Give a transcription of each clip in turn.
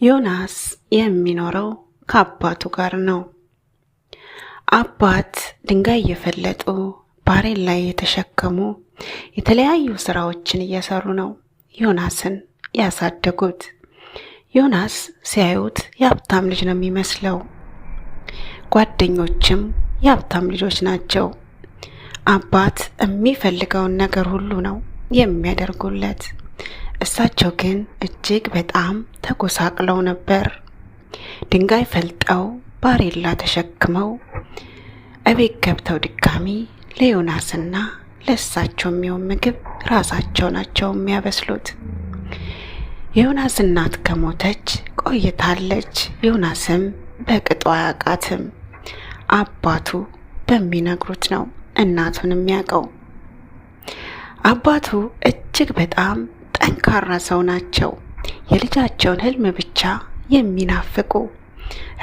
ዮናስ የሚኖረው ከአባቱ ጋር ነው። አባት ድንጋይ እየፈለጡ ባሬል ላይ የተሸከሙ የተለያዩ ስራዎችን እየሰሩ ነው ዮናስን ያሳደጉት። ዮናስ ሲያዩት የሀብታም ልጅ ነው የሚመስለው። ጓደኞችም የሀብታም ልጆች ናቸው። አባት የሚፈልገውን ነገር ሁሉ ነው የሚያደርጉለት። እሳቸው ግን እጅግ በጣም ተጎሳቅለው ነበር። ድንጋይ ፈልጠው ባሬላ ተሸክመው እቤት ገብተው ድጋሚ ለዮናስና ለእሳቸው የሚሆን ምግብ ራሳቸው ናቸው የሚያበስሉት። የዮናስ እናት ከሞተች ቆይታለች። ዮናስም በቅጡ አያውቃትም። አባቱ በሚነግሩት ነው እናቱን የሚያውቀው። አባቱ እጅግ በጣም ጠንካራ ሰው ናቸው። የልጃቸውን ህልም ብቻ የሚናፍቁ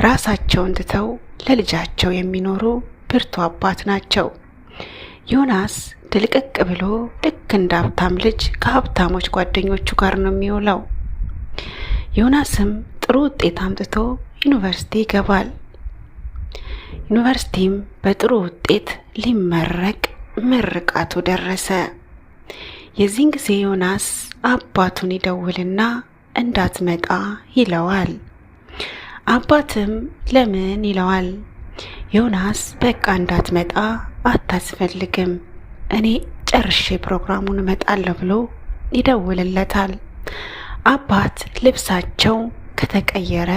ራሳቸውን ትተው ለልጃቸው የሚኖሩ ብርቱ አባት ናቸው። ዮናስ ድልቅቅ ብሎ ልክ እንደ ሀብታም ልጅ ከሀብታሞች ጓደኞቹ ጋር ነው የሚውለው። ዮናስም ጥሩ ውጤት አምጥቶ ዩኒቨርሲቲ ይገባል። ዩኒቨርሲቲም በጥሩ ውጤት ሊመረቅ ምርቃቱ ደረሰ። የዚህን ጊዜ ዮናስ አባቱን ይደውልና እንዳትመጣ ይለዋል። አባትም ለምን ይለዋል። ዮናስ በቃ እንዳትመጣ አታስፈልግም፣ እኔ ጨርሼ ፕሮግራሙን እመጣለሁ ብሎ ይደውልለታል። አባት ልብሳቸው ከተቀየረ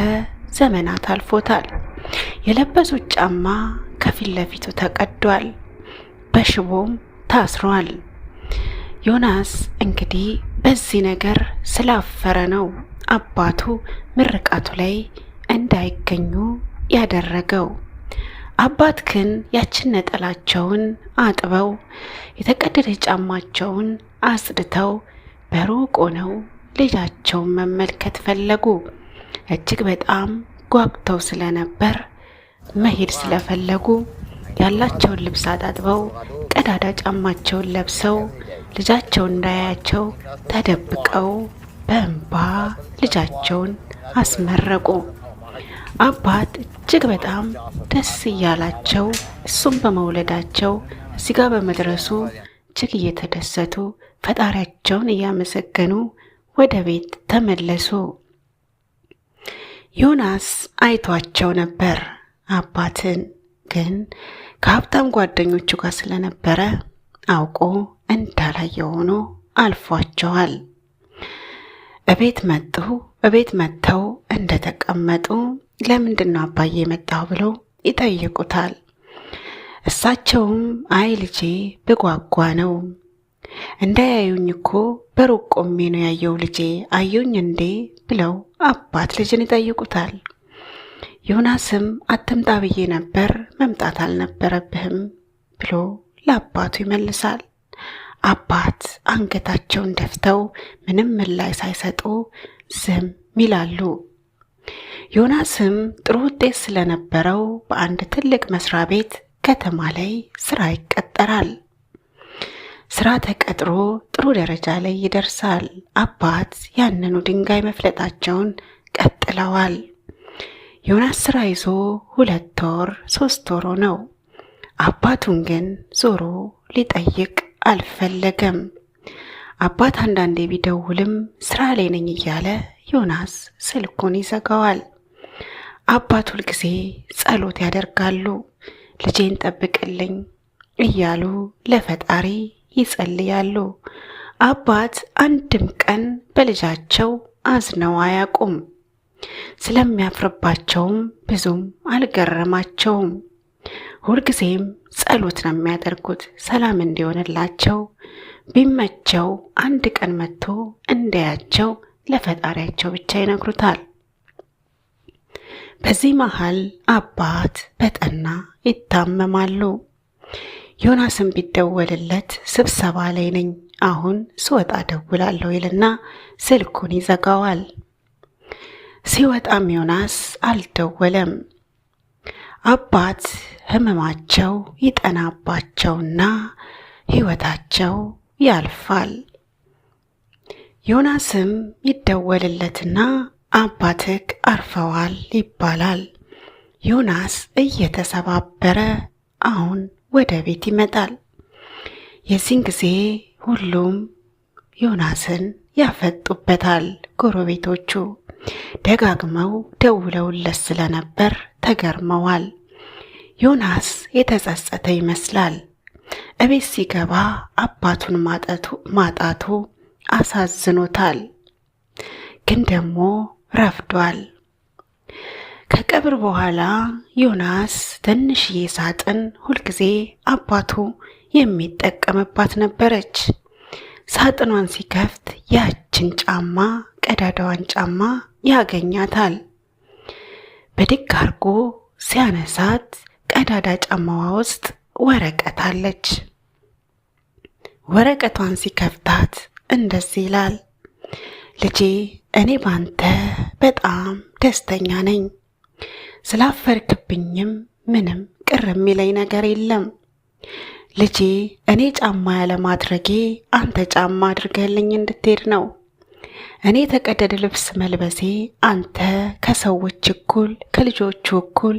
ዘመናት አልፎታል። የለበሱት ጫማ ከፊት ለፊቱ ተቀዷል፣ በሽቦም ታስሯል። ዮናስ እንግዲህ በዚህ ነገር ስላፈረ ነው አባቱ ምርቃቱ ላይ እንዳይገኙ ያደረገው። አባት ግን ያችን ነጠላቸውን አጥበው የተቀደደ ጫማቸውን አጽድተው በሩቅ ሆነው ልጃቸውን መመልከት ፈለጉ። እጅግ በጣም ጓጉተው ስለነበር መሄድ ስለፈለጉ ያላቸውን ልብስ አጣጥበው ቀዳዳ ጫማቸውን ለብሰው ልጃቸውን እንዳያያቸው ተደብቀው በእንባ ልጃቸውን አስመረቁ። አባት እጅግ በጣም ደስ እያላቸው እሱም በመውለዳቸው እዚህ ጋር በመድረሱ እጅግ እየተደሰቱ ፈጣሪያቸውን እያመሰገኑ ወደ ቤት ተመለሱ። ዮናስ አይቷቸው ነበር አባትን፣ ግን ከሀብታም ጓደኞቹ ጋር ስለነበረ አውቆ እንዳላየ ሆኖ አልፏቸዋል። እቤት መጥተው እንደተቀመጡ ለምንድን ነው አባዬ የመጣው ብለው ይጠይቁታል። እሳቸውም አይ ልጄ ብጓጓ ነው፣ እንዳያዩኝ እኮ በሩቅ ቆሜ ነው ያየው ልጄ፣ አዩኝ እንዴ ብለው አባት ልጅን ይጠይቁታል። ዮናስም አትምጣ ብዬ ነበር፣ መምጣት አልነበረብህም ብሎ ለአባቱ ይመልሳል። አባት አንገታቸውን ደፍተው ምንም ምላሽ ሳይሰጡ ዝም ይላሉ። ዮናስም ጥሩ ውጤት ስለነበረው በአንድ ትልቅ መስሪያ ቤት ከተማ ላይ ስራ ይቀጠራል። ስራ ተቀጥሮ ጥሩ ደረጃ ላይ ይደርሳል። አባት ያንኑ ድንጋይ መፍለጣቸውን ቀጥለዋል። ዮናስ ስራ ይዞ 2 ወር 3 ወር ነው። አባቱን ግን ዞሮ ሊጠይቅ አልፈለገም። አባት አንዳንዴ ቢደውልም ስራ ላይ ነኝ እያለ ዮናስ ስልኩን ይዘጋዋል። አባት ሁልጊዜ ጸሎት ያደርጋሉ። ልጄን ጠብቅልኝ እያሉ ለፈጣሪ ይጸልያሉ። አባት አንድም ቀን በልጃቸው አዝነው አያውቁም። ስለሚያፍርባቸውም ብዙም አልገረማቸውም። ሁልጊዜም ጸሎት ነው የሚያደርጉት ሰላም እንዲሆንላቸው። ቢመቸው አንድ ቀን መጥቶ እንዳያቸው ለፈጣሪያቸው ብቻ ይነግሩታል። በዚህ መሃል አባት በጠና ይታመማሉ። ዮናስም ቢደወልለት ስብሰባ ላይ ነኝ፣ አሁን ስወጣ ደውላለሁ ይልና ስልኩን ይዘጋዋል። ሲወጣም ዮናስ አልደወለም። አባት ህመማቸው ይጠናባቸውና ህይወታቸው ያልፋል። ዮናስም ይደወልለትና አባትህ አርፈዋል ይባላል። ዮናስ እየተሰባበረ አሁን ወደ ቤት ይመጣል። የዚህን ጊዜ ሁሉም ዮናስን ያፈጡበታል። ጎረቤቶቹ ደጋግመው ደውለውለት ስለነበር ተገርመዋል። ዮናስ የተጸጸተ ይመስላል። እቤት ሲገባ አባቱን ማጣቱ አሳዝኖታል። ግን ደግሞ ረፍዷል። ከቀብር በኋላ ዮናስ ትንሽዬ ሳጥን ሁልጊዜ አባቱ የሚጠቀምባት ነበረች። ሳጥኗን ሲከፍት ያችን ጫማ፣ ቀዳዳዋን ጫማ ያገኛታል። ብድግ አርጎ ሲያነሳት ቀዳዳ ጫማዋ ውስጥ ወረቀት አለች። ወረቀቷን ሲከፍታት እንደዚህ ይላል፣ ልጄ እኔ ባንተ በጣም ደስተኛ ነኝ። ስላፈርክብኝም ምንም ቅር የሚለኝ ነገር የለም። ልጄ እኔ ጫማ ያለማድረጌ አንተ ጫማ አድርገህልኝ እንድትሄድ ነው። እኔ የተቀደደ ልብስ መልበሴ አንተ ከሰዎች እኩል፣ ከልጆቹ እኩል፣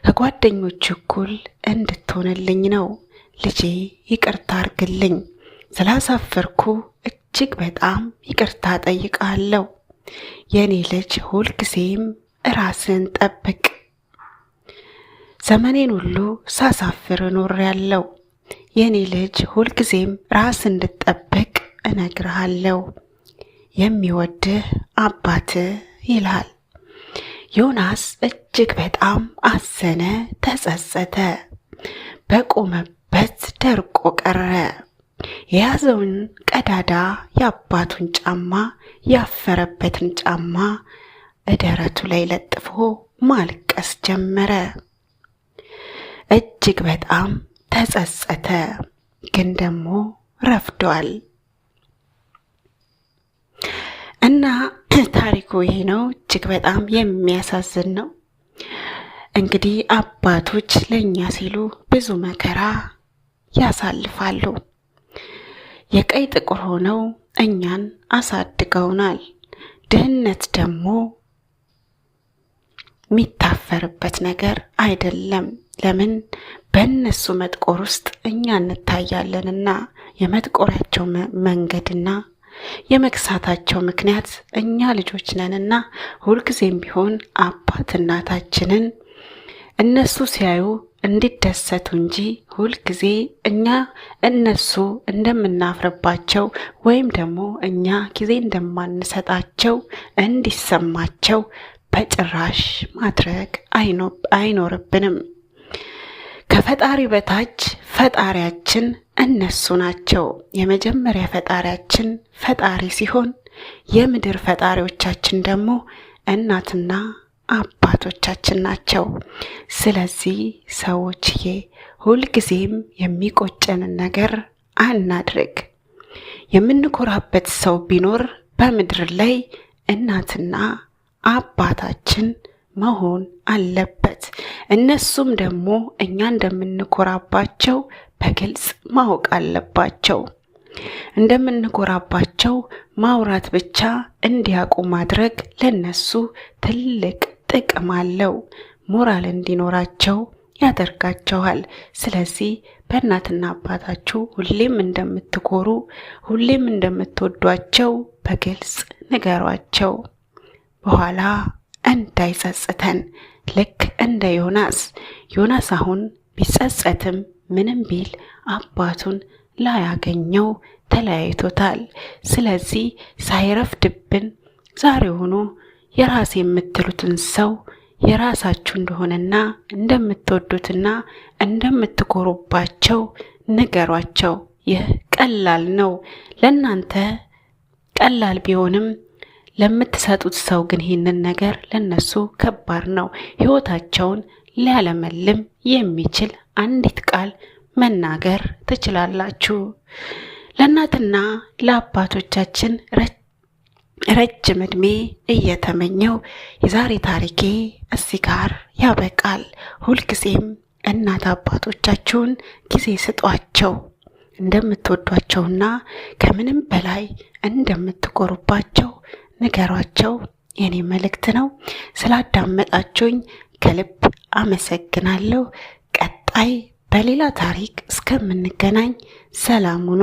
ከጓደኞቹ እኩል እንድትሆንልኝ ነው። ልጄ ይቅርታ አርግልኝ። ስላሳፈርኩ እጅግ በጣም ይቅርታ ጠይቃለሁ። የኔ ልጅ ሁልጊዜም ራስን ጠብቅ። ዘመኔን ሁሉ ሳሳፍር እኖሬያለሁ። የኔ ልጅ ሁልጊዜም ራስ እንድትጠብቅ እነግርሃለሁ። የሚወድህ አባትህ ይላል። ዮናስ እጅግ በጣም አዘነ፣ ተጸጸተ። በቆመበት ደርቆ ቀረ። የያዘውን ቀዳዳ የአባቱን ጫማ፣ ያፈረበትን ጫማ እደረቱ ላይ ለጥፎ ማልቀስ ጀመረ። እጅግ በጣም ተጸጸተ። ግን ደግሞ ረፍዷል። እና ታሪኩ ይሄ ነው። እጅግ በጣም የሚያሳዝን ነው። እንግዲህ አባቶች ለእኛ ሲሉ ብዙ መከራ ያሳልፋሉ። የቀይ ጥቁር ሆነው እኛን አሳድገውናል። ድህነት ደግሞ የሚታፈርበት ነገር አይደለም። ለምን? በእነሱ መጥቆር ውስጥ እኛ እንታያለንና የመጥቆሪያቸው መንገድና የመክሳታቸው ምክንያት እኛ ልጆች ነንና ሁልጊዜም ቢሆን አባት እናታችንን እነሱ ሲያዩ እንዲደሰቱ እንጂ ሁልጊዜ እኛ እነሱ እንደምናፍርባቸው ወይም ደግሞ እኛ ጊዜ እንደማንሰጣቸው እንዲሰማቸው በጭራሽ ማድረግ አይኖርብንም። ከፈጣሪ በታች ፈጣሪያችን እነሱ ናቸው። የመጀመሪያ ፈጣሪያችን ፈጣሪ ሲሆን የምድር ፈጣሪዎቻችን ደግሞ እናትና አባቶቻችን ናቸው። ስለዚህ ሰዎችዬ ሁልጊዜም የሚቆጨንን ነገር አናድርግ። የምንኮራበት ሰው ቢኖር በምድር ላይ እናትና አባታችን መሆን አለበት። እነሱም ደግሞ እኛ እንደምንኮራባቸው በግልጽ ማወቅ አለባቸው። እንደምንኮራባቸው ማውራት ብቻ እንዲያውቁ ማድረግ ለነሱ ትልቅ ጥቅም አለው። ሞራል እንዲኖራቸው ያደርጋቸዋል። ስለዚህ በእናትና አባታችሁ ሁሌም እንደምትኮሩ፣ ሁሌም እንደምትወዷቸው በግልጽ ንገሯቸው። በኋላ እንዳይጸጽተን። ልክ እንደ ዮናስ አሁን ቢጸጸትም ምንም ቢል አባቱን ላያገኘው ተለያይቶታል። ስለዚህ ሳይረፍድብን ዛሬውኑ የራስ የምትሉትን ሰው የራሳችሁ እንደሆነና እንደምትወዱትና እንደምትኮሩባቸው ንገሯቸው። ይህ ቀላል ነው። ለእናንተ ቀላል ቢሆንም ለምትሰጡት ሰው ግን ይህንን ነገር ለነሱ ከባድ ነው። ሕይወታቸውን ሊያለመልም የሚችል አንዲት ቃል መናገር ትችላላችሁ። ለእናትና ለአባቶቻችን ረጅም ዕድሜ እየተመኘው የዛሬ ታሪኬ እዚህ ጋር ያበቃል። ሁልጊዜም እናት አባቶቻችሁን ጊዜ ስጧቸው። እንደምትወዷቸውና ከምንም በላይ እንደምትኮሩባቸው ንገሯቸው፣ የኔ መልእክት ነው። ስላዳመጣችሁኝ ከልብ አመሰግናለሁ። ቀጣይ በሌላ ታሪክ እስከምንገናኝ ሰላም ሁኑ።